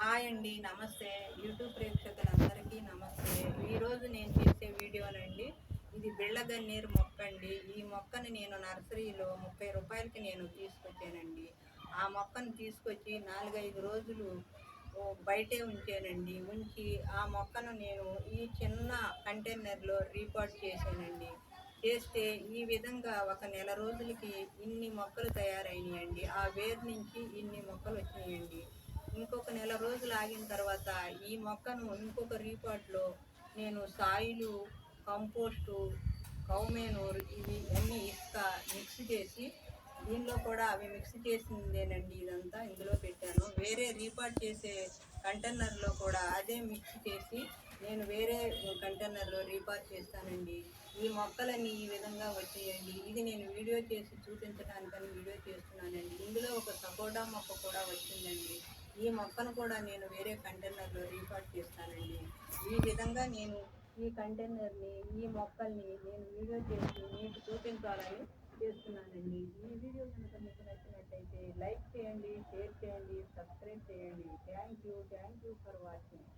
Hi అండి. నమస్తే. YouTube ప్రేక్షకులందరికీ నమస్తే. ఈరోజు నేను చేసే వీడియోనండి. ఇది బిళ్ళగన్నేరు మొక్క అండి. ఈ మొక్కని నేను నర్సరీలో రూ. 30కి నేను తీసుకొచ్చానండి. ఆ మొక్కను తీసుకొచ్చి 4, 5 రోజులు బయటే ఉంచానండి. ఉంచి ఆ మొక్కను నేను ఈ చిన్న కంటైనర్‌లో రీపాట్ చేశానండి. చేస్తే ఈ విధంగా ఒక నెల రోజులకి ఇన్ని మొక్కలు తయారైనాయండి. ఆ వేరు నుంచి ఇన్ని మొక్కలొచ్చినాయండి. ఇంకొక నెల రోజులు ఆగిన తర్వాత ఈ మొక్కను ఇంకొక రీపాట్‌లో నేను సాయిలు, కంపోస్టు, కౌ మేనూర్ ఇవి అన్నీ ఇసుక మిక్స్ చేసి దీనిలో కూడా అవి మిక్స్ చేసిందేనండి ఇదంతా ఇందులో పెట్టాను. వేరే రీపాట్ చేసే కంటైనర్‌లో కూడా అదే మిక్స్ చేసి నేను వేరే కంటైనర్‌లో రీపాట్ చేస్తానండి. ఈ మొక్కలన్నీ ఈ విధంగా వచ్చాయండి. ఇది నేను వీడియో చేసి చూపించడానికని వీడియో చేస్తున్నానండి. ఇందులో ఒక సపోటా మొక్క కూడా వచ్చిందండి. ఈ మొక్కను కూడా నేను వేరే కంటైనర్‌లో రీపాట్ చేస్తానండి. ఈ విధంగా నేను ఈ కంటైనర్‌ని, ఈ మొక్కల్ని నేను వీడియో చేసి మీకు చూపించాలని చేస్తున్నానండి. ఈ వీడియో కనుక మీకు నచ్చినట్టయితే లైక్ చేయండి, షేర్ చేయండి, సబ్స్క్రైబ్ చేయండి. Thank you for watching.